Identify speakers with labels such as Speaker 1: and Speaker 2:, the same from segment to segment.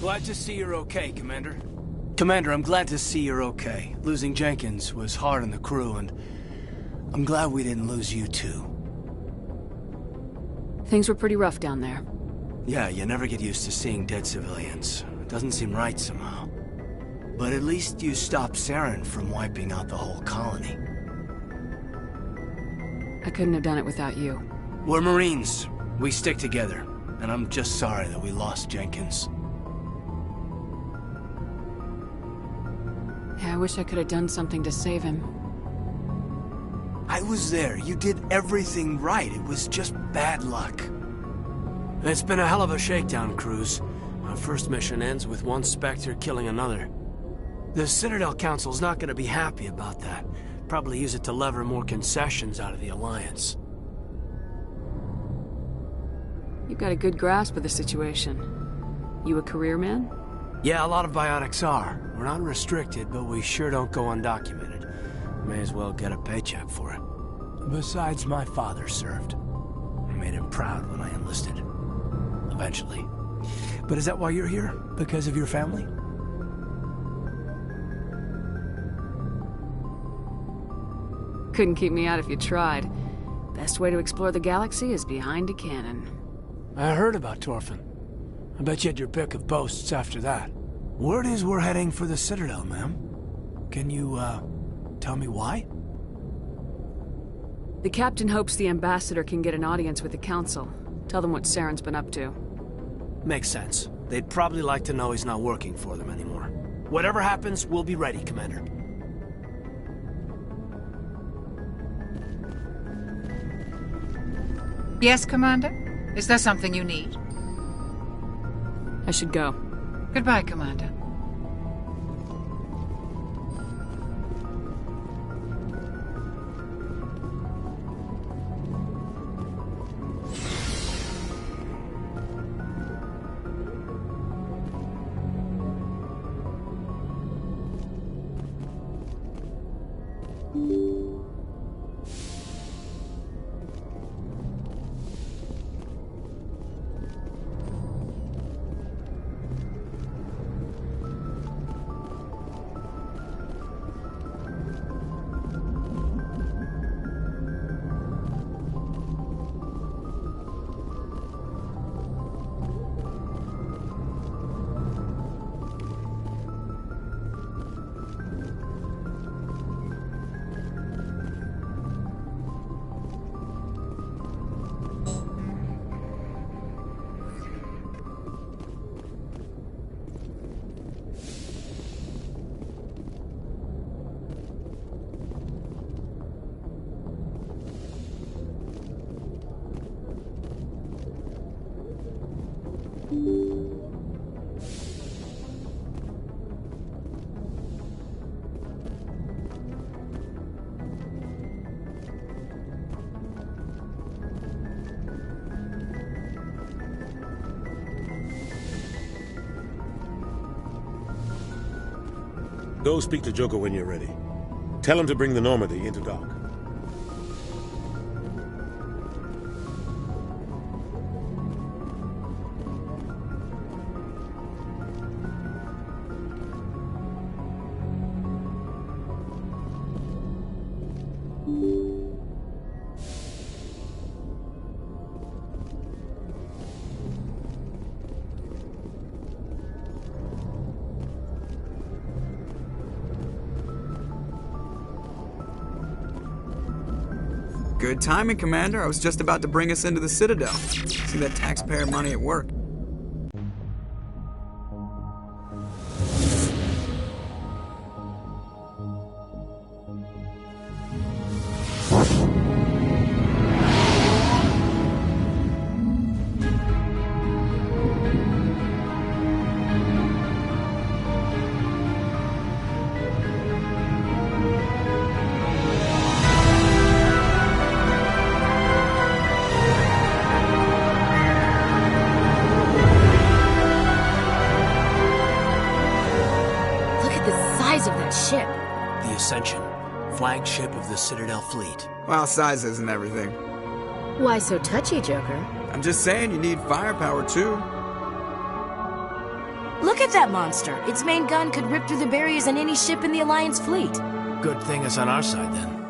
Speaker 1: Glad to see you're okay, Commander. Commander, I'm glad to see you're okay. Losing Jenkins was hard on the crew, and I'm glad we didn't lose you too.
Speaker 2: Things were pretty rough down there.
Speaker 1: Yeah, you never get used to seeing dead civilians. It doesn't seem right somehow. But at least you stopped Saren from wiping out the whole colony.
Speaker 2: I couldn't have done it without you.
Speaker 1: We're Marines. We stick together. And I'm just sorry that we lost Jenkins.
Speaker 2: Yeah, I wish I could have done something to save him.
Speaker 1: I was there. You did everything right. It was just bad luck. It's been a hell of a shakedown, Cruz. Our first mission ends with one Spectre killing another. The Citadel Council's not going to be happy about that. Probably use it to lever more concessions out of the Alliance.
Speaker 2: You've got a good grasp of the situation. You a career man?
Speaker 1: Yeah, a lot of biotics are. We're not restricted, but we sure don't go undocumented. May as well get a paycheck for it. Besides, my father served. I made him proud when I enlisted. Eventually. But is that why you're here? Because of your family?
Speaker 2: Couldn't keep me out if you tried. Best way to explore the galaxy is behind a cannon.
Speaker 1: I heard about Torfin. I bet you had your pick of boasts after that. Word is we're heading for the Citadel, ma'am. Can you, tell me why?
Speaker 2: The captain hopes the ambassador can get an audience with the council. Tell them what Saren's been up to.
Speaker 1: Makes sense. They'd probably like to know he's not working for them anymore. Whatever happens, we'll be ready, Commander.
Speaker 3: Yes, Commander? Is there something you need?
Speaker 2: I should go.
Speaker 3: Goodbye, Commander.
Speaker 4: Go speak to Joker when you're ready. Tell him to bring the Normandy into dock.
Speaker 5: Good timing, Commander. I was just about to bring us into the Citadel. See that taxpayer money at work.
Speaker 2: Ship.
Speaker 1: The Ascension, flagship of the Citadel fleet.
Speaker 5: Well, size isn't everything.
Speaker 6: Why so touchy, Joker?
Speaker 5: I'm just saying you need firepower, too.
Speaker 6: Look at that monster. Its main gun could rip through the barriers in any ship in the Alliance fleet.
Speaker 1: Good thing it's on our side, then.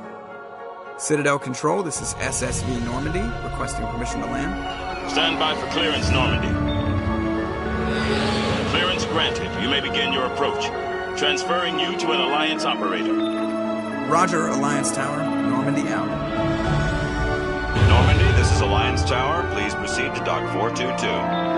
Speaker 5: Citadel Control, this is SSV Normandy, requesting permission to land.
Speaker 7: Stand by for clearance, Normandy. Clearance granted. You may begin your approach. Transferring you to an Alliance operator.
Speaker 5: Roger, Alliance Tower. Normandy out.
Speaker 7: Normandy, this is Alliance Tower. Please proceed to Dock 422.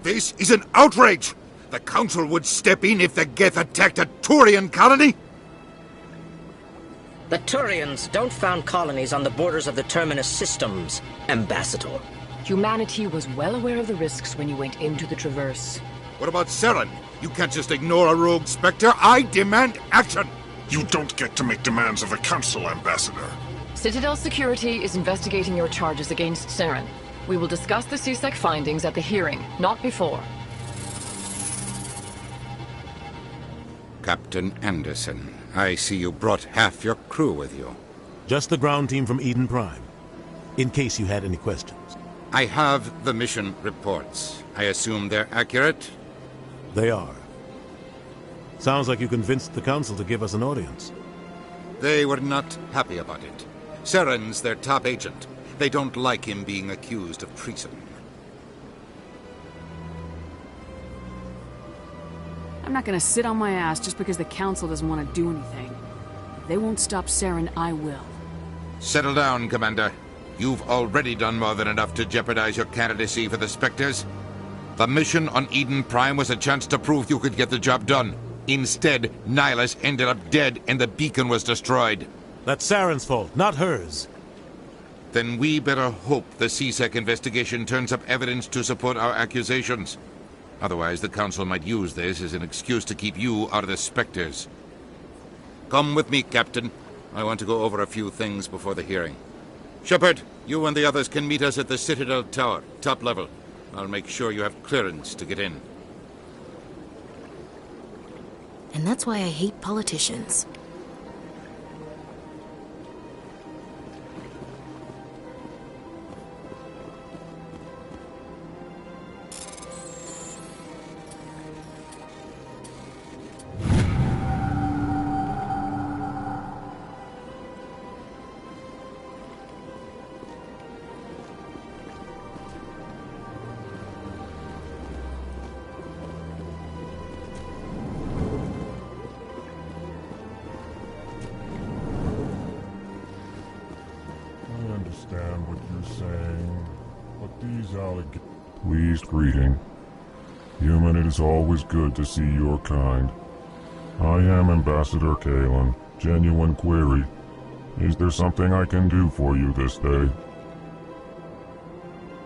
Speaker 8: This is an outrage! The Council would step in if the Geth attacked a Turian colony?
Speaker 9: The Turians don't found colonies on the borders of the Terminus systems, Ambassador.
Speaker 10: Humanity was well aware of the risks when you went into the Traverse.
Speaker 8: What about Seren? You can't just ignore a rogue Spectre. I demand action!
Speaker 11: You don't get to make demands of the Council, Ambassador.
Speaker 10: Citadel Security is investigating your charges against Seren. We will discuss the CSEC findings at the hearing, not before.
Speaker 12: Captain Anderson, I see you brought half your crew with you.
Speaker 4: Just the ground team from Eden Prime, in case you had any questions.
Speaker 12: I have the mission reports. I assume they're accurate?
Speaker 4: They are. Sounds like you convinced the Council to give us an audience.
Speaker 12: They were not happy about it. Seren's their top agent. They don't like him being accused of treason.
Speaker 2: I'm not gonna sit on my ass just because the Council doesn't want to do anything. If they won't stop Seren, I will.
Speaker 12: Settle down, Commander. You've already done more than enough to jeopardize your candidacy for the Spectres. The mission on Eden Prime was a chance to prove you could get the job done. Instead, Nihilus ended up dead and the beacon was destroyed.
Speaker 4: That's Saren's fault, not hers.
Speaker 12: Then we better hope the CSEC investigation turns up evidence to support our accusations. Otherwise, the Council might use this as an excuse to keep you out of the Spectres. Come with me, Captain. I want to go over a few things before the hearing. Shepard, you and the others can meet us at the Citadel Tower, top level. I'll make sure you have clearance to get in.
Speaker 6: And that's why I hate politicians.
Speaker 11: Pleased greeting. Human, it is always good to see your kind. I am Ambassador Kalen. Genuine query. Is there something I can do for you this day?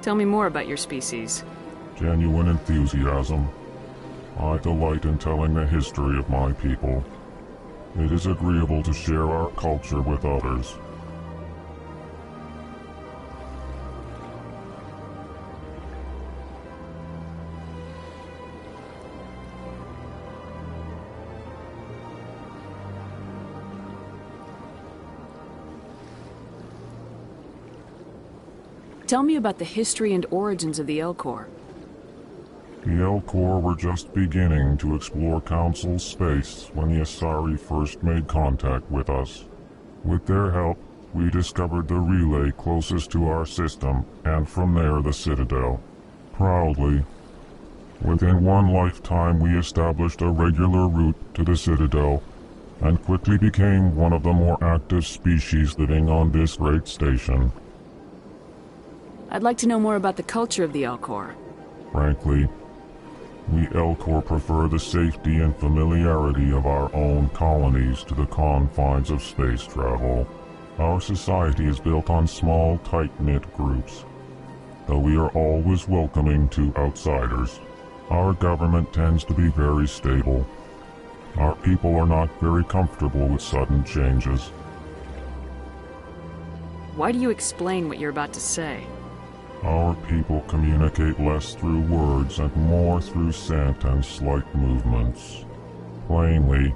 Speaker 2: Tell me more about your species.
Speaker 11: Genuine enthusiasm. I delight in telling the history of my people. It is agreeable to share our culture with others.
Speaker 2: Tell me about the history and origins of the Elcor.
Speaker 11: The Elcor were just beginning to explore Council space when the Asari first made contact with us. With their help, we discovered the relay closest to our system, and from there the Citadel. Proudly, within one lifetime we established a regular route to the Citadel, and quickly became one of the more active species living on this great station.
Speaker 2: I'd like to know more about the culture of the Elcor.
Speaker 11: Frankly, we Elcor prefer the safety and familiarity of our own colonies to the confines of space travel. Our society is built on small, tight-knit groups, though we are always welcoming to outsiders. Our government tends to be very stable. Our people are not very comfortable with sudden changes.
Speaker 2: Why do you explain what you're about to say?
Speaker 11: Our people communicate less through words and more through scent and slight movements. Plainly,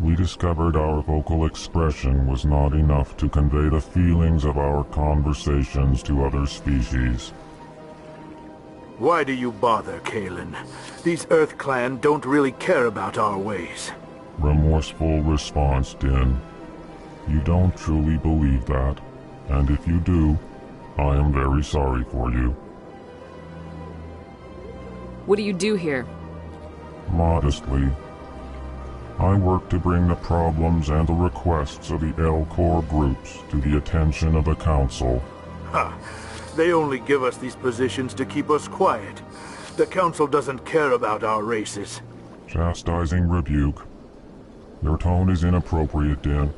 Speaker 11: we discovered our vocal expression was not enough to convey the feelings of our conversations to other species.
Speaker 13: Why do you bother, Kalen? These Earth Clan don't really care about our ways.
Speaker 11: Remorseful response, Din. You don't truly believe that, and if you do, I am very sorry for you.
Speaker 2: What do you do here?
Speaker 11: Modestly, I work to bring the problems and the requests of the L-Corps groups to the attention of the Council.
Speaker 13: Ha! They only give us these positions to keep us quiet. The Council doesn't care about our races.
Speaker 11: Chastising rebuke. Your tone is inappropriate, Din.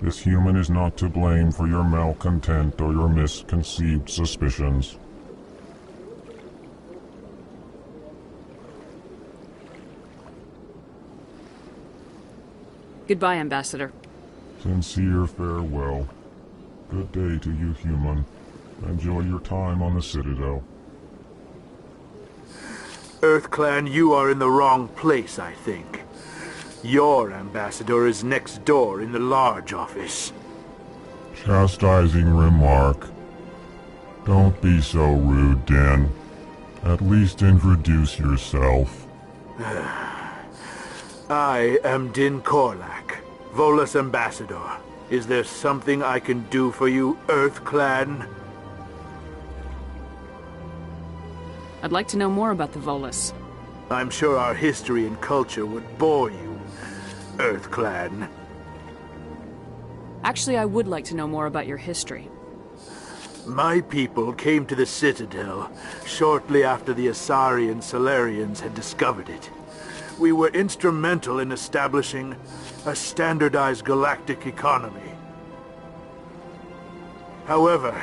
Speaker 11: This human is not to blame for your malcontent or your misconceived suspicions.
Speaker 2: Goodbye, Ambassador.
Speaker 11: Sincere farewell. Good day to you, human. Enjoy your time on the Citadel.
Speaker 13: Earth Clan, you are in the wrong place, I think. Your ambassador is next door in the large office.
Speaker 11: Chastising remark. Don't be so rude, Din. At least introduce yourself.
Speaker 13: I am Din Korlak, Volus ambassador. Is there something I can do for you, Earth Clan?
Speaker 2: I'd like to know more about the Volus.
Speaker 13: I'm sure our history and culture would bore you, Earth Clan.
Speaker 2: Actually, I would like to know more about your history.
Speaker 13: My people came to the Citadel shortly after the Asari and Solarians had discovered it. We were instrumental in establishing a standardized galactic economy. However,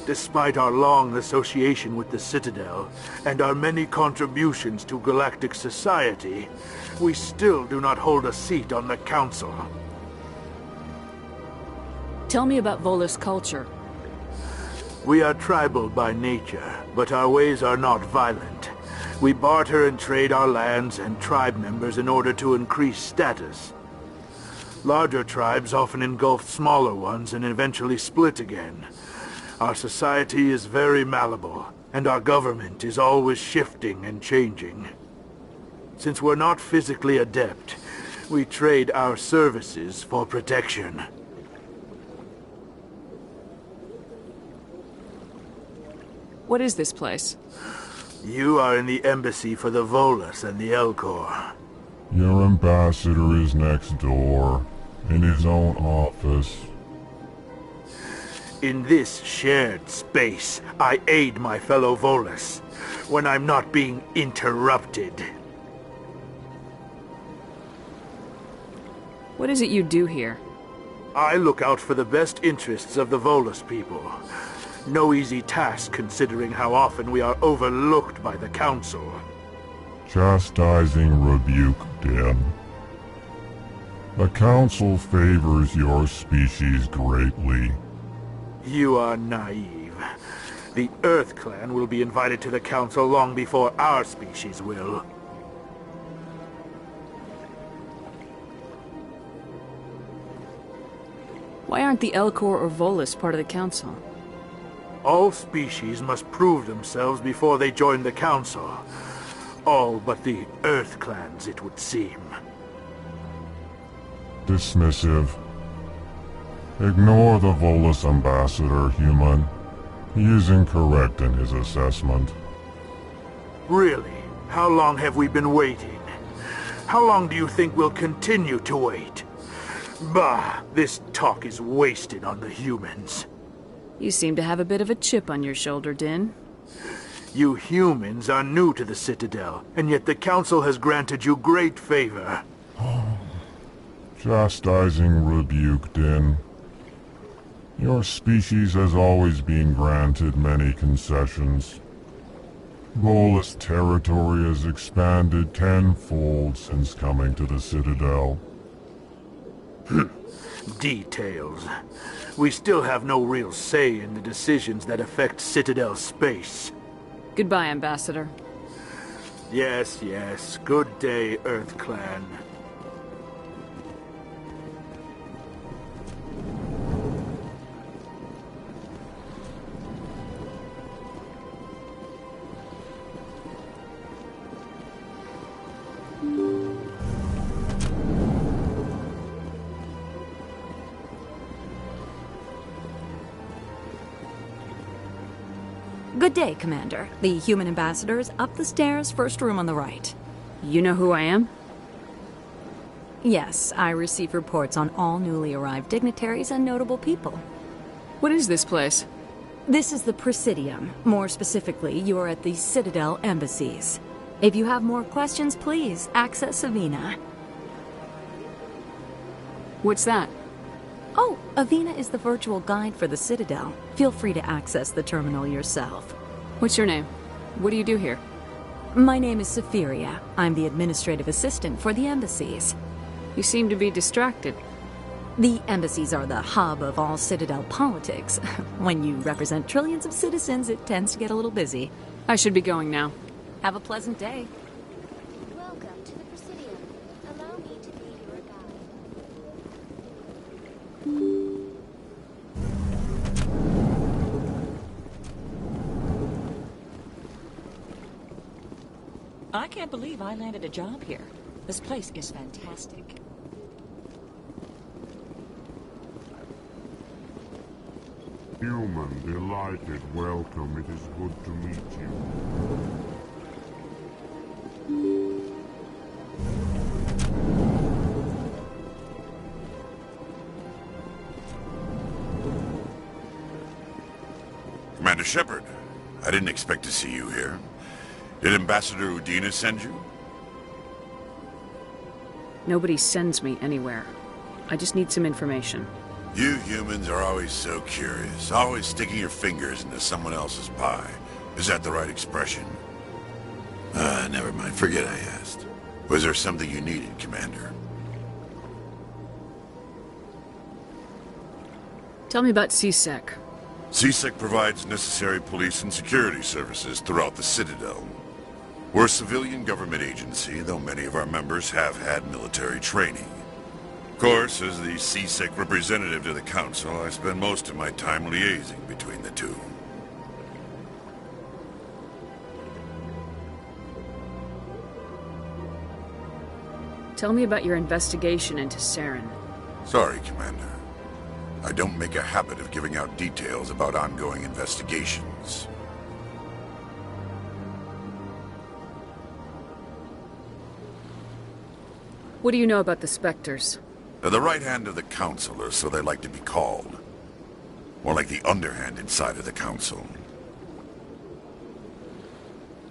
Speaker 13: despite our long association with the Citadel and our many contributions to galactic society, we still do not hold a seat on the Council.
Speaker 2: Tell me about Volus culture.
Speaker 13: We are tribal by nature, but our ways are not violent. We barter and trade our lands and tribe members in order to increase status. Larger tribes often engulf smaller ones and eventually split again. Our society is very malleable, and our government is always shifting and changing. Since we're not physically adept, we trade our services for protection.
Speaker 2: What is this place?
Speaker 13: You are in the embassy for the Volus and the L-Corps.
Speaker 11: Your ambassador is next door, in his own office.
Speaker 13: In this shared space, I aid my fellow Volus when I'm not being interrupted.
Speaker 2: What is it you do here?
Speaker 13: I look out for the best interests of the Volus people. No easy task considering how often we are overlooked by the Council.
Speaker 11: Chastising rebuke, Din. The Council favors your species greatly.
Speaker 13: You are naive. The Earth Clan will be invited to the Council long before our species will.
Speaker 2: Why aren't the L-Corps or Volus part of the Council?
Speaker 13: All species must prove themselves before they join the Council. All but the Earth Clans, it would seem.
Speaker 11: Dismissive. Ignore the Volus ambassador, human. He is incorrect in his assessment.
Speaker 13: Really? How long have we been waiting? How long do you think we'll continue to wait? Bah, this talk is wasted on the humans.
Speaker 2: You seem to have a bit of a chip on your shoulder, Din.
Speaker 13: You humans are new to the Citadel, and yet the Council has granted you great favor.
Speaker 11: Chastising rebuke, Din. Your species has always been granted many concessions. Bolus territory has expanded tenfold since coming to the Citadel.
Speaker 13: Details. We still have no real say in the decisions that affect Citadel space.
Speaker 2: Goodbye, Ambassador.
Speaker 13: Yes, yes. Good day, Earth Clan.
Speaker 14: Good day, Commander. The human ambassador is up the stairs, first room on the right.
Speaker 2: You know who I am?
Speaker 14: Yes, I receive reports on all newly arrived dignitaries and notable people.
Speaker 2: What is this place?
Speaker 14: This is the Presidium. More specifically, you are at the Citadel embassies. If you have more questions, please access Avina.
Speaker 2: What's that?
Speaker 14: Oh, Avina is the virtual guide for the Citadel. Feel free to access the terminal yourself.
Speaker 2: What's your name? What do you do here?
Speaker 14: My name is Safiria. I'm the administrative assistant for the embassies.
Speaker 2: You seem to be distracted.
Speaker 14: The embassies are the hub of all Citadel politics. When you represent trillions of citizens, it tends to get a little busy.
Speaker 2: I should be going now.
Speaker 14: Have a pleasant day.
Speaker 6: Welcome to the Presidium. Allow me to be your guide.
Speaker 15: I can't believe I landed a job here. This place is fantastic.
Speaker 11: Human, delighted, welcome. It is good to meet you.
Speaker 16: Commander Shepard, I didn't expect to see you here. Did Ambassador Udina send you?
Speaker 2: Nobody sends me anywhere. I just need some information.
Speaker 16: You humans are always so curious, always sticking your fingers into someone else's pie. Is that the right expression? Never mind. Forget I asked. Was there something you needed, Commander?
Speaker 2: Tell me about CSEC.
Speaker 16: CSEC provides necessary police and security services throughout the Citadel. We're a civilian government agency, though many of our members have had military training. Of course, as the CSEC representative to the Council, I spend most of my time liaising between the two.
Speaker 2: Tell me about your investigation into Saren.
Speaker 16: Sorry, Commander. I don't make a habit of giving out details about ongoing investigations.
Speaker 2: What do you know about the Spectres?
Speaker 16: They're the right hand of the Council, or so they like to be called. More like the underhanded side of the Council.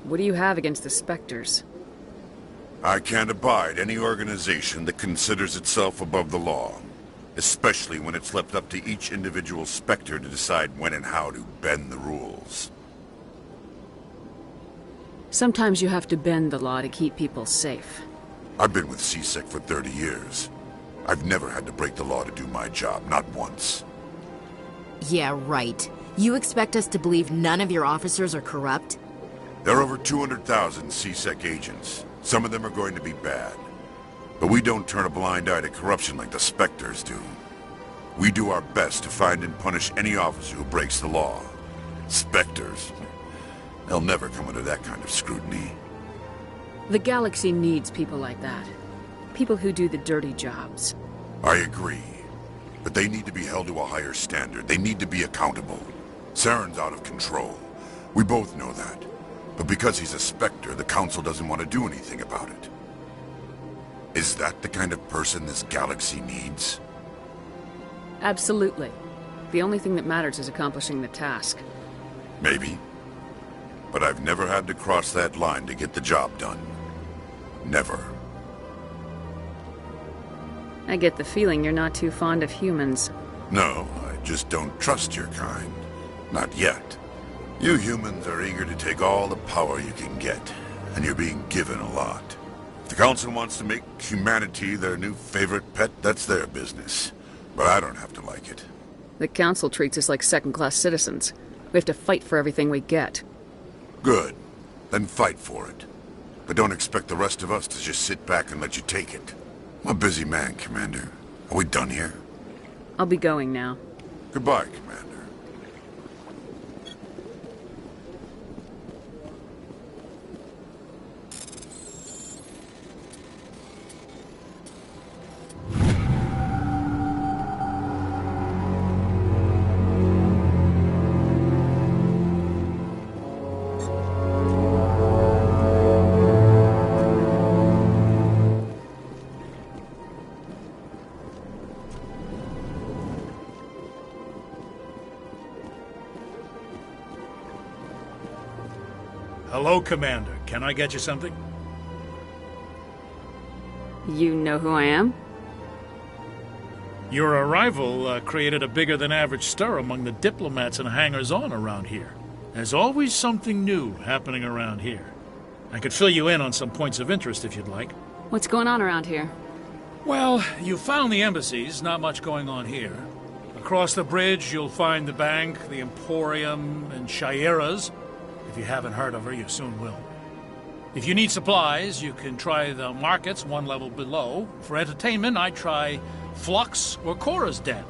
Speaker 2: What do you have against the Spectres?
Speaker 16: I can't abide any organization that considers itself above the law. Especially when it's left up to each individual Spectre to decide when and how to bend the rules.
Speaker 2: Sometimes you have to bend the law to keep people safe.
Speaker 16: I've been with CSEC for 30 years. I've never had to break the law to do my job, not once.
Speaker 6: Yeah, right. You expect us to believe none of your officers are corrupt?
Speaker 16: There are over 200,000 CSEC agents. Some of them are going to be bad. But we don't turn a blind eye to corruption like the Spectres do. We do our best to find and punish any officer who breaks the law. Spectres. They'll never come under that kind of scrutiny.
Speaker 2: The galaxy needs people like that. People who do the dirty jobs.
Speaker 16: I agree. But they need to be held to a higher standard. They need to be accountable. Saren's out of control. We both know that. But because he's a Spectre, the Council doesn't want to do anything about it. Is that the kind of person this galaxy needs?
Speaker 2: Absolutely. The only thing that matters is accomplishing the task.
Speaker 16: Maybe. But I've never had to cross that line to get the job done. Never.
Speaker 2: I get the feeling you're not too fond of humans.
Speaker 16: No, I just don't trust your kind. Not yet. You humans are eager to take all the power you can get, and you're being given a lot. If the Council wants to make humanity their new favorite pet, that's their business. But I don't have to like it.
Speaker 2: The Council treats us like second-class citizens. We have to fight for everything we get.
Speaker 16: Good. Then fight for it. But don't expect the rest of us to just sit back and let you take it. I'm a busy man, Commander. Are we done here?
Speaker 2: I'll be going now.
Speaker 16: Goodbye, Commander.
Speaker 17: Hello, Commander. Can I get you something?
Speaker 2: You know who I am?
Speaker 17: Your arrival created a bigger-than-average stir among the diplomats and hangers-on around here. There's always something new happening around here. I could fill you in on some points of interest if you'd like.
Speaker 2: What's going on around here?
Speaker 17: Well, you found the embassies. Not much going on here. Across the bridge, you'll find the bank, the Emporium, and Shaira's. If you haven't heard of her, you soon will. If you need supplies, you can try the markets one level below. For entertainment, I'd try Flux or Cora's Den.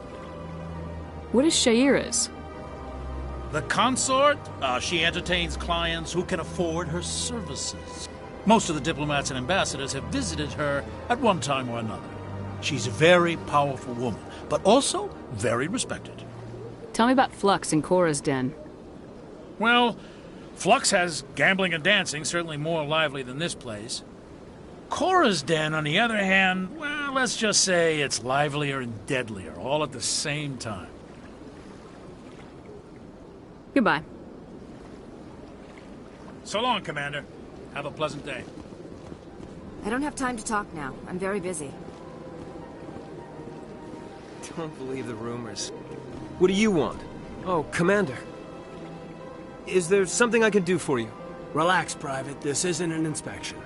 Speaker 2: What is Shaira's?
Speaker 17: The consort? She entertains clients who can afford her services. Most of the diplomats and ambassadors have visited her at one time or another. She's a very powerful woman, but also very respected.
Speaker 2: Tell me about Flux and Cora's Den.
Speaker 17: Well, Flux has gambling and dancing, certainly more lively than this place. Cora's Den, on the other hand, well, let's just say it's livelier and deadlier, all at the same time.
Speaker 2: Goodbye.
Speaker 17: So long, Commander. Have a pleasant day.
Speaker 6: I don't have time to talk now. I'm very busy.
Speaker 18: Don't believe the rumors. What do you want? Oh, Commander. Is there something I can do for you?
Speaker 1: Relax, Private. This isn't an inspection.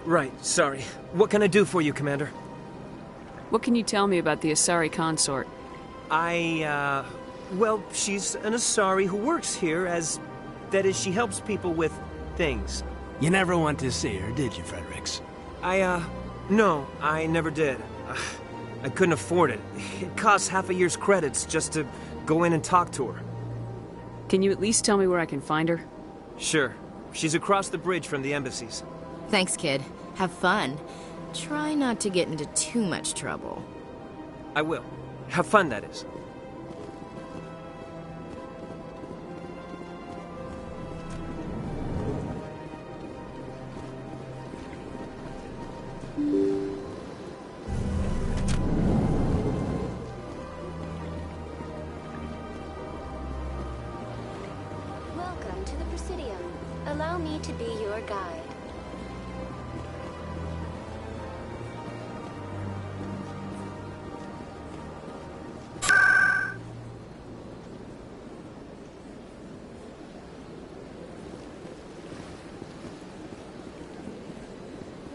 Speaker 18: Right, sorry. What can I do for you, Commander?
Speaker 2: What can you tell me about the Asari consort?
Speaker 18: Well, she's an Asari who works here as... That is, she helps people with things.
Speaker 1: You never went to see her, did you, Fredericks?
Speaker 18: No, I never did. I couldn't afford it. It costs half a year's credits just to go in and talk to her.
Speaker 2: Can you at least tell me where I can find her?
Speaker 18: Sure. She's across the bridge from the embassies.
Speaker 6: Thanks, kid. Have fun. Try not to get into too much trouble.
Speaker 18: I will. Have fun, that is.
Speaker 19: Welcome to the Presidium. Allow me to be your guide.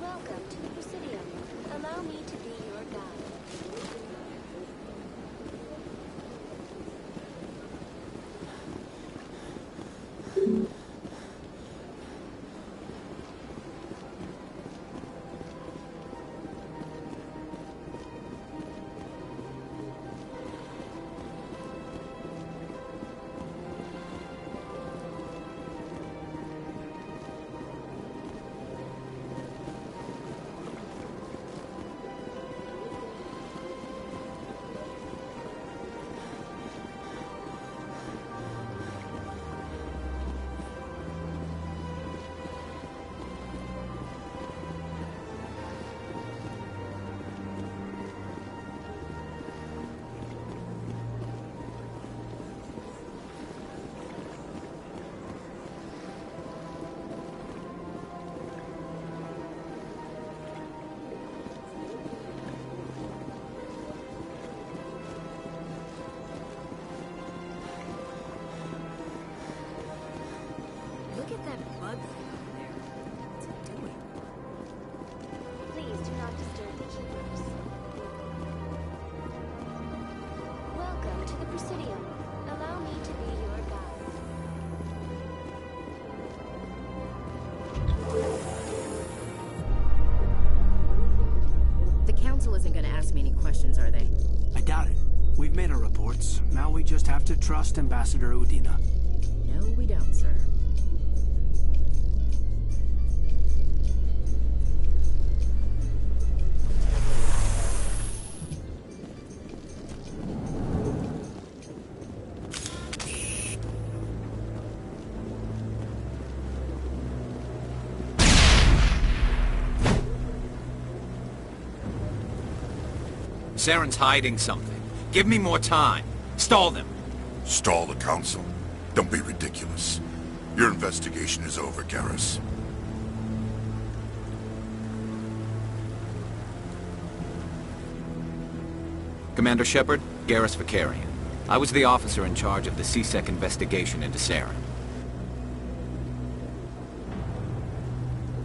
Speaker 19: Welcome to the Presidium. Allow me to be your guide.
Speaker 6: ask me any questions, are they?
Speaker 1: I doubt it. We've made our reports. Now we just have to trust Ambassador Udina.
Speaker 6: No, we don't, sir.
Speaker 20: Saren's hiding something. Give me more time. Stall them.
Speaker 16: Stall the Council? Don't be ridiculous. Your investigation is over, Garrus.
Speaker 20: Commander Shepard, Garrus Vicarian. I was the officer in charge of the C-Sec investigation into Saren.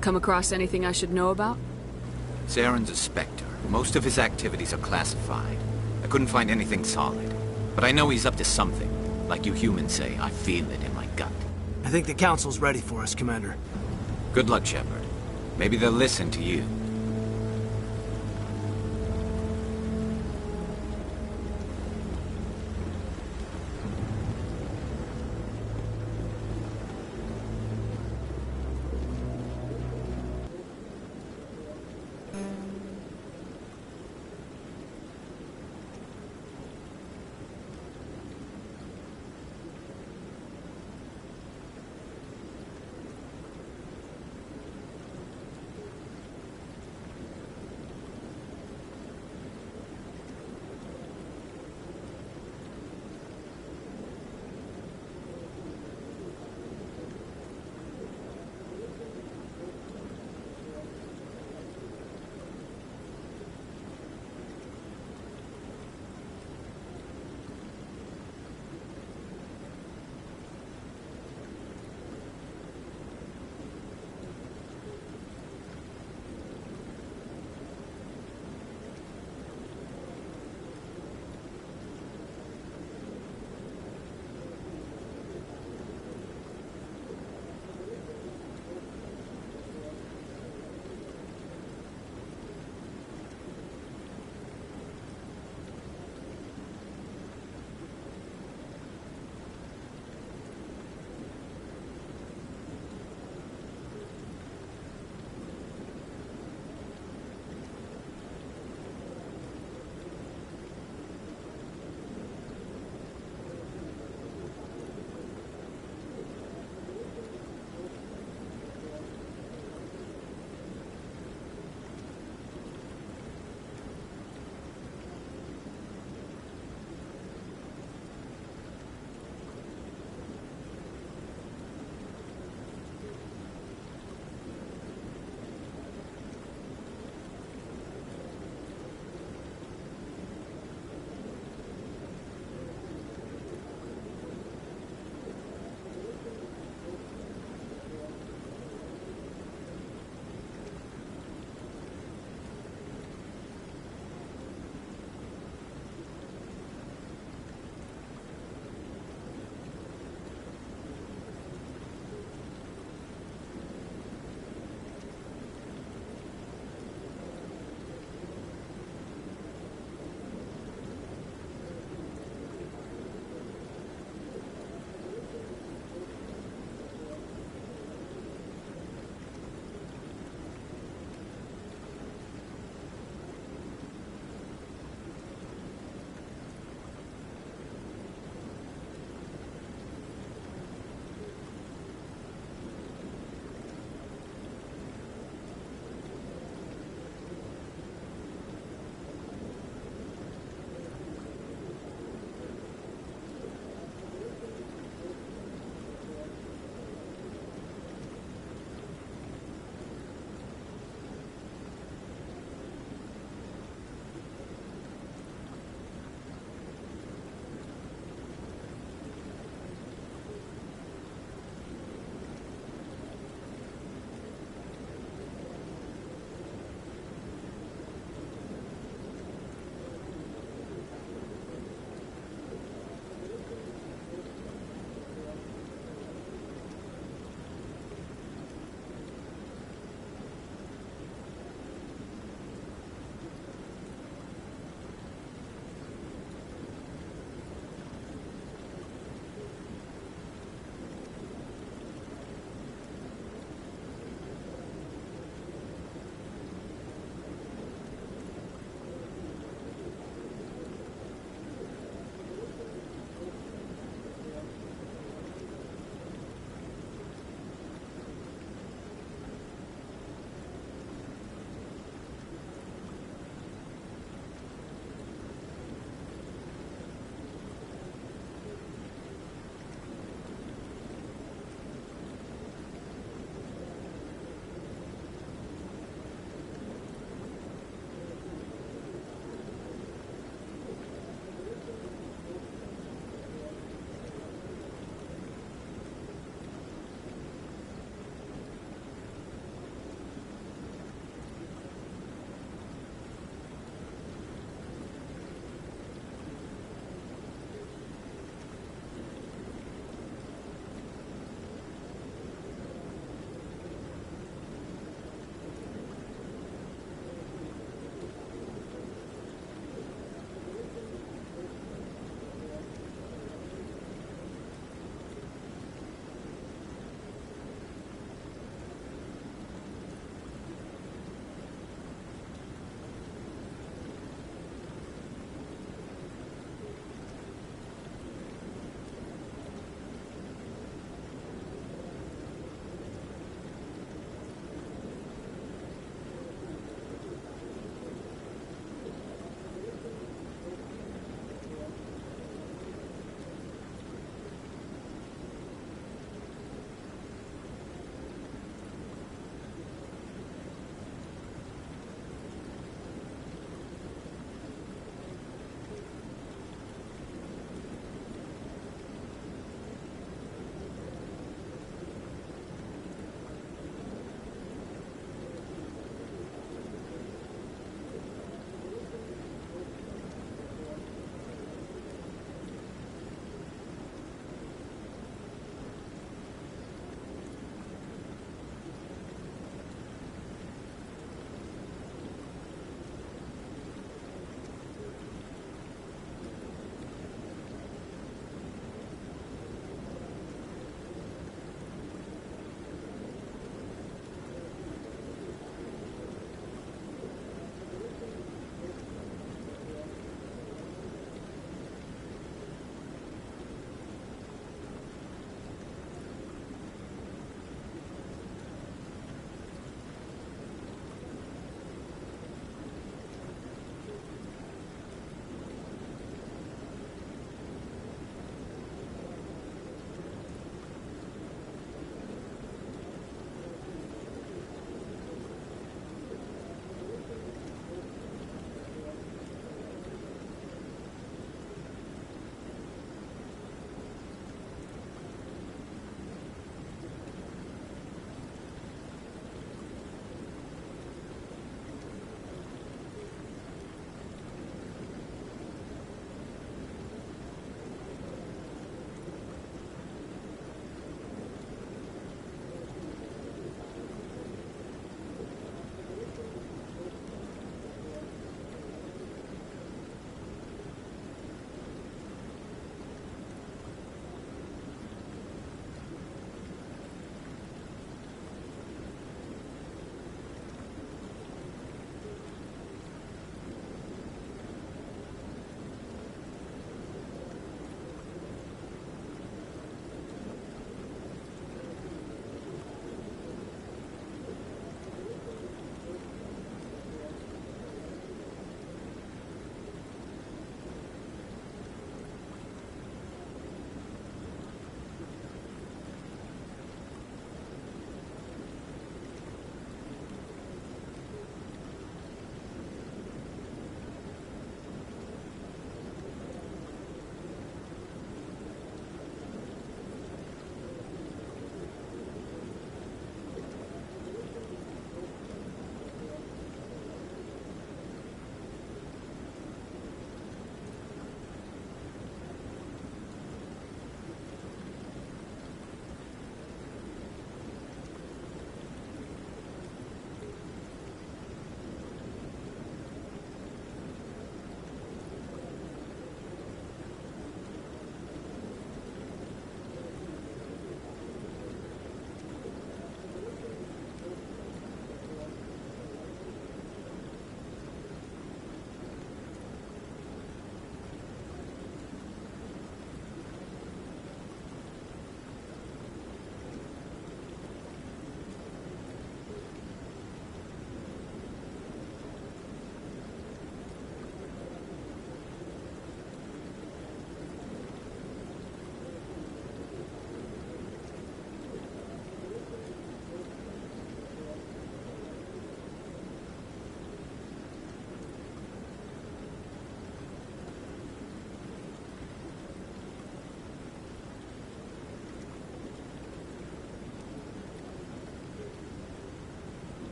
Speaker 2: Come across anything I should know about?
Speaker 20: Saren's a Spectre. Most of his activities are classified. I couldn't find anything solid. But I know he's up to something. Like you humans say, I feel it in my gut.
Speaker 1: I think the Council's ready for us, Commander.
Speaker 20: Good luck, Shepard. Maybe they'll listen to you.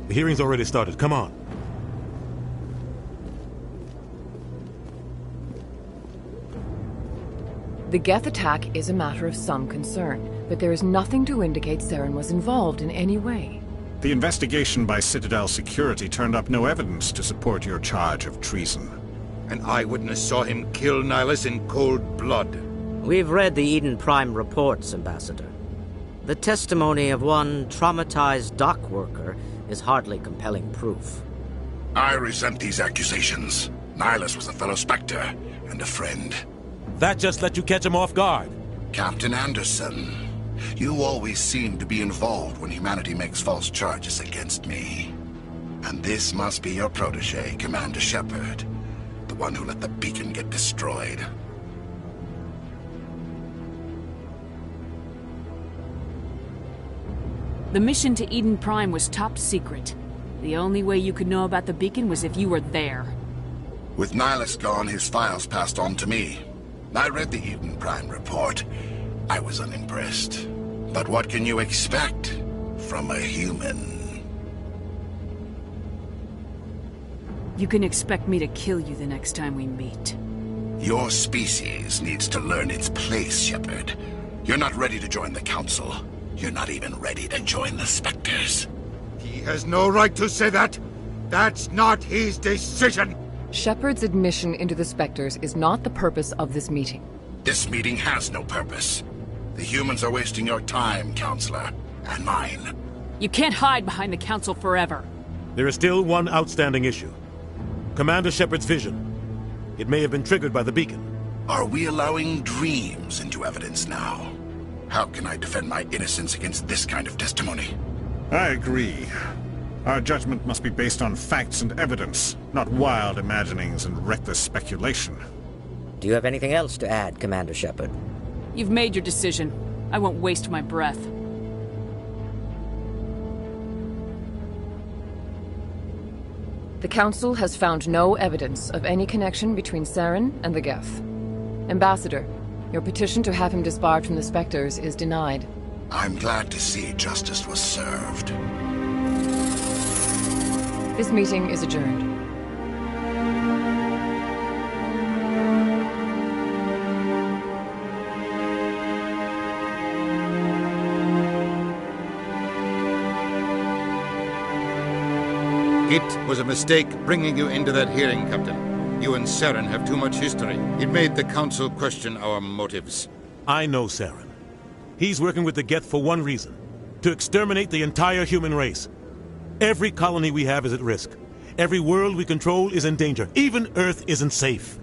Speaker 4: The hearing's already started. Come on.
Speaker 10: The Geth attack is a matter of some concern, but there is nothing to indicate Saren was involved in any way.
Speaker 21: The investigation by Citadel Security turned up no evidence to support your charge of treason.
Speaker 12: An eyewitness saw him kill Nihilus in cold blood.
Speaker 9: We've read the Eden Prime reports, Ambassador. The testimony of one traumatized dock worker is hardly compelling proof.
Speaker 8: I resent these accusations. Nihilus was a fellow Spectre and a friend.
Speaker 4: That just let you catch him off guard.
Speaker 8: Captain Anderson, you always seem to be involved when humanity makes false charges against me. And this must be your protege, Commander Shepard, the one who let the beacon get destroyed.
Speaker 14: The mission to Eden Prime was top secret. The only way you could know about the beacon was if you were there.
Speaker 8: With Nihilus gone, his files passed on to me. I read the Eden Prime report. I was unimpressed. But what can you expect from a human?
Speaker 14: You can expect me to kill you the next time we meet.
Speaker 8: Your species needs to learn its place, Shepard. You're not ready to join the Council. You're not even ready to join the Spectres.
Speaker 12: He has no right to say that. That's not his decision.
Speaker 10: Shepard's admission into the Spectres is not the purpose of this meeting.
Speaker 8: This meeting has no purpose. The humans are wasting your time, Counselor, and mine.
Speaker 14: You can't hide behind the Council forever.
Speaker 4: There is still one outstanding issue. Commander Shepard's vision. It may have been triggered by the beacon.
Speaker 8: Are we allowing dreams into evidence now? How can I defend my innocence against this kind of testimony?
Speaker 21: I agree. Our judgment must be based on facts and evidence, not wild imaginings and reckless speculation.
Speaker 9: Do you have anything else to add, Commander Shepard?
Speaker 14: You've made your decision. I won't waste my breath.
Speaker 10: The Council has found no evidence of any connection between Saren and the Geth. Ambassador, your petition to have him disbarred from the Spectres is denied.
Speaker 8: I'm glad to see justice was served.
Speaker 10: This meeting is adjourned.
Speaker 12: It was a mistake bringing you into that hearing, Captain. You and Saren have too much history. It made the Council question our motives.
Speaker 4: I know Saren. He's working with the Geth for one reason. To exterminate the entire human race. Every colony we have is at risk. Every world we control is in danger. Even Earth isn't safe.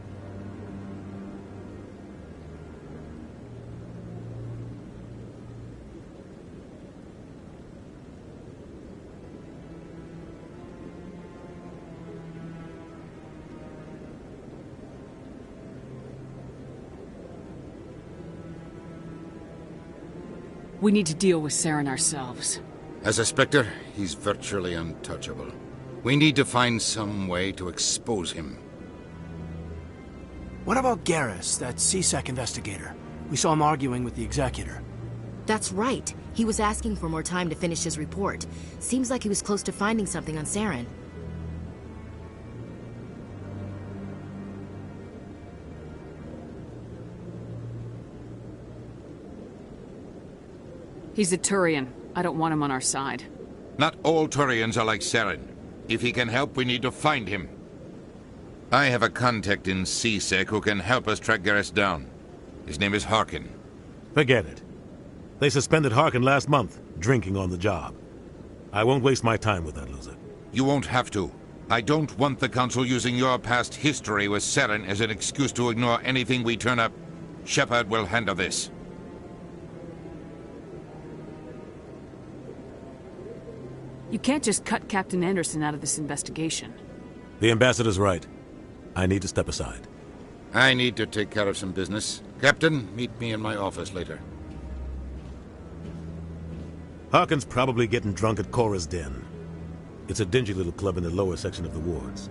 Speaker 14: We need to deal with Saren ourselves.
Speaker 12: As a Spectre, he's virtually untouchable. We need to find some way to expose him.
Speaker 1: What about Garrus, that C-Sec investigator? We saw him arguing with the Executor.
Speaker 6: That's right. He was asking for more time to finish his report. Seems like he was close to finding something on Saren.
Speaker 14: He's a Turian. I don't want him on our side.
Speaker 12: Not all Turians are like Saren. If he can help, we need to find him. I have a contact in C-Sec who can help us track Garrus down. His name is Harkin.
Speaker 4: Forget it. They suspended Harkin last month, drinking on the job. I won't waste my time with that loser.
Speaker 12: You won't have to. I don't want the Council using your past history with Saren as an excuse to ignore anything we turn up. Shepard will handle this.
Speaker 14: You can't just cut Captain Anderson out of this investigation.
Speaker 4: The Ambassador's right. I need to step aside.
Speaker 12: I need to take care of some business. Captain, meet me in my office later.
Speaker 4: Harkin's probably getting drunk at Cora's Den. It's a dingy little club in the lower section of the wards.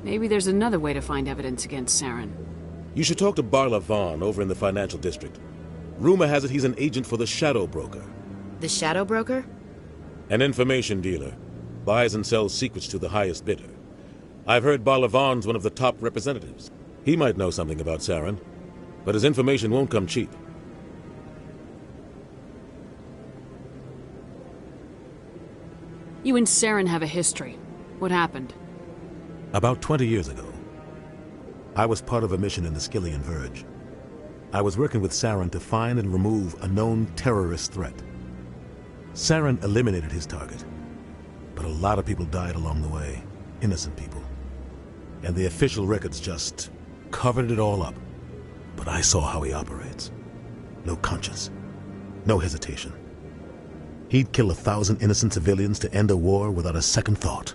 Speaker 2: Maybe there's another way to find evidence against Saren.
Speaker 4: You should talk to Barla Vaughn over in the financial district. Rumor has it he's an agent for the Shadow Broker.
Speaker 6: The Shadow Broker?
Speaker 4: An information dealer. Buys and sells secrets to the highest bidder. I've heard Barla Vaughn's one of the top representatives. He might know something about Saren, but his information won't come cheap.
Speaker 2: You and Saren have a history. What happened?
Speaker 4: About 20 years ago, I was part of a mission in the Skillian Verge. I was working with Saren to find and remove a known terrorist threat. Saren eliminated his target, but a lot of people died along the way, innocent people. And the official records just covered it all up. But I saw how he operates. No conscience, no hesitation. He'd kill 1,000 innocent civilians to end a war without a second thought.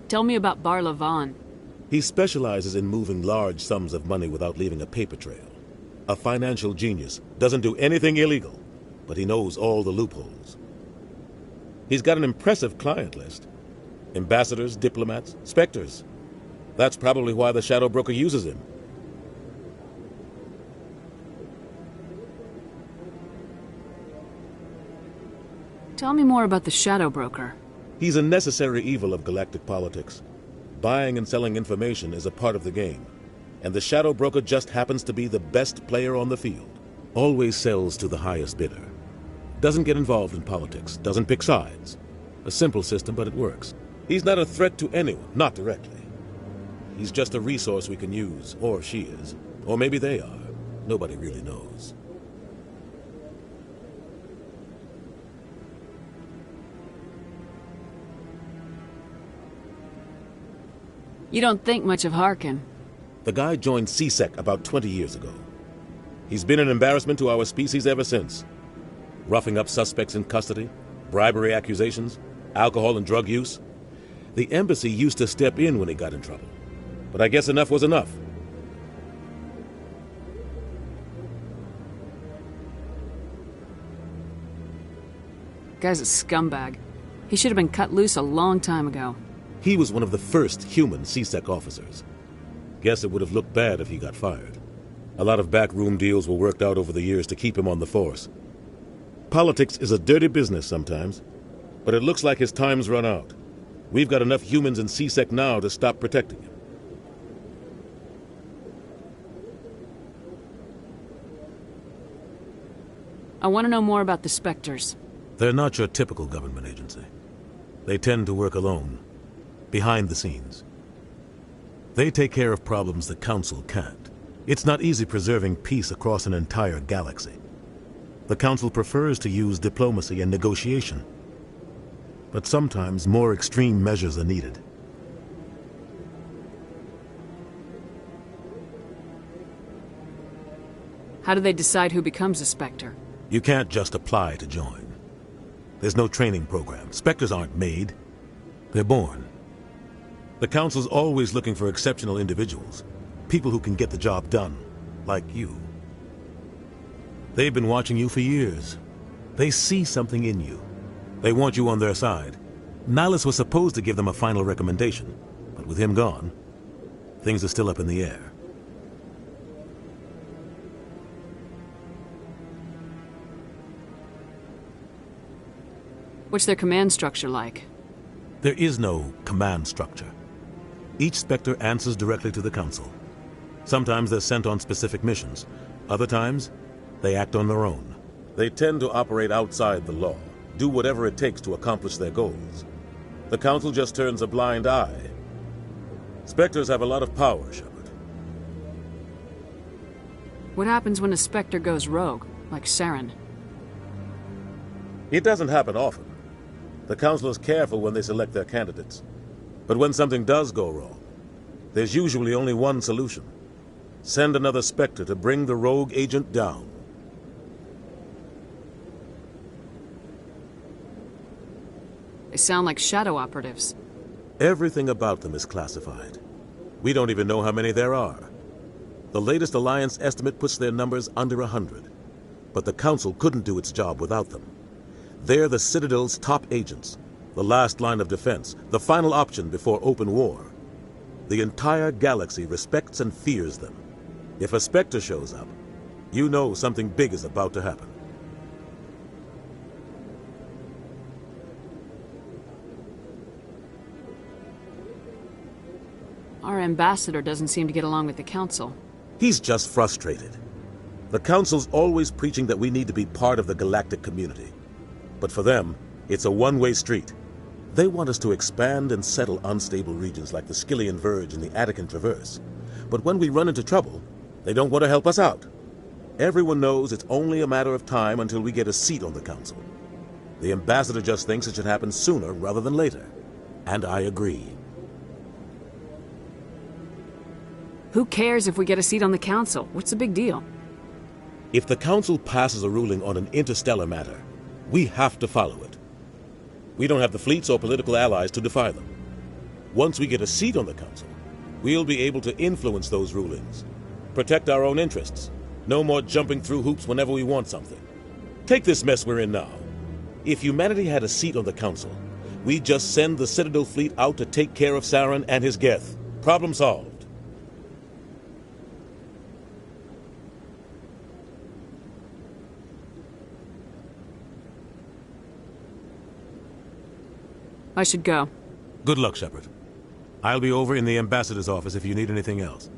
Speaker 2: Tell me about Barla Vaughn.
Speaker 4: He specializes in moving large sums of money without leaving a paper trail. A financial genius, doesn't do anything illegal, but he knows all the loopholes. He's got an impressive client list. Ambassadors, diplomats, specters. That's probably why the Shadow Broker uses him.
Speaker 2: Tell me more about the Shadow Broker.
Speaker 4: He's a necessary evil of galactic politics. Buying and selling information is a part of the game, and the Shadow Broker just happens to be the best player on the field. Always sells to the highest bidder. Doesn't get involved in politics, doesn't pick sides. A simple system, but it works. He's not a threat to anyone, not directly. He's just a resource we can use, or she is. Or maybe they are. Nobody really knows.
Speaker 2: You don't think much of Harkin.
Speaker 4: The guy joined CSEC about 20 years ago. He's been an embarrassment to our species ever since. Roughing up suspects in custody, bribery accusations, alcohol and drug use. The embassy used to step in when he got in trouble. But I guess enough was enough.
Speaker 2: Guy's a scumbag. He should have been cut loose a long time ago.
Speaker 4: He was one of the first human CSEC officers. Guess it would have looked bad if he got fired. A lot of backroom deals were worked out over the years to keep him on the force. Politics is a dirty business sometimes, but it looks like his time's run out. We've got enough humans in CSEC now to stop protecting him.
Speaker 2: I want to know more about the Spectres.
Speaker 4: They're not your typical government agency. They tend to work alone, behind the scenes. They take care of problems the Council can't. It's not easy preserving peace across an entire galaxy. The Council prefers to use diplomacy and negotiation. But sometimes more extreme measures are needed.
Speaker 2: How do they decide who becomes a Spectre?
Speaker 4: You can't just apply to join. There's no training program. Spectres aren't made. They're born. The Council's always looking for exceptional individuals. People who can get the job done. Like you. They've been watching you for years. They see something in you. They want you on their side. Nihilus was supposed to give them a final recommendation, but with him gone, things are still up in the air.
Speaker 2: What's their command structure like?
Speaker 4: There is no command structure. Each Spectre answers directly to the Council. Sometimes they're sent on specific missions. Other times, they act on their own. They tend to operate outside the law, do whatever it takes to accomplish their goals. The Council just turns a blind eye. Spectres have a lot of power, Shepard.
Speaker 2: What happens when a Spectre goes rogue, like Saren?
Speaker 4: It doesn't happen often. The Council is careful when they select their candidates. But when something does go wrong, there's usually only one solution. Send another Spectre to bring the rogue agent down.
Speaker 2: They sound like shadow operatives.
Speaker 4: Everything about them is classified. We don't even know how many there are. The latest Alliance estimate puts their numbers under 100. But the Council couldn't do its job without them. They're the Citadel's top agents, the last line of defense, the final option before open war. The entire galaxy respects and fears them. If a Spectre shows up, you know something big is about to happen.
Speaker 2: Our ambassador doesn't seem to get along with the Council.
Speaker 4: He's just frustrated. The Council's always preaching that we need to be part of the galactic community. But for them, it's a one-way street. They want us to expand and settle unstable regions like the Skillian Verge and the Attican Traverse. But when we run into trouble, they don't want to help us out. Everyone knows it's only a matter of time until we get a seat on the Council. The ambassador just thinks it should happen sooner rather than later. And I agree.
Speaker 2: Who cares if we get a seat on the Council? What's the big deal?
Speaker 4: If the Council passes a ruling on an interstellar matter, we have to follow it. We don't have the fleets or political allies to defy them. Once we get a seat on the Council, we'll be able to influence those rulings. Protect our own interests. No more jumping through hoops whenever we want something. Take this mess we're in now. If humanity had a seat on the Council, we'd just send the Citadel fleet out to take care of Saren and his Geth. Problem solved.
Speaker 2: I should go.
Speaker 4: Good luck, Shepard. I'll be over in the ambassador's office if you need anything else.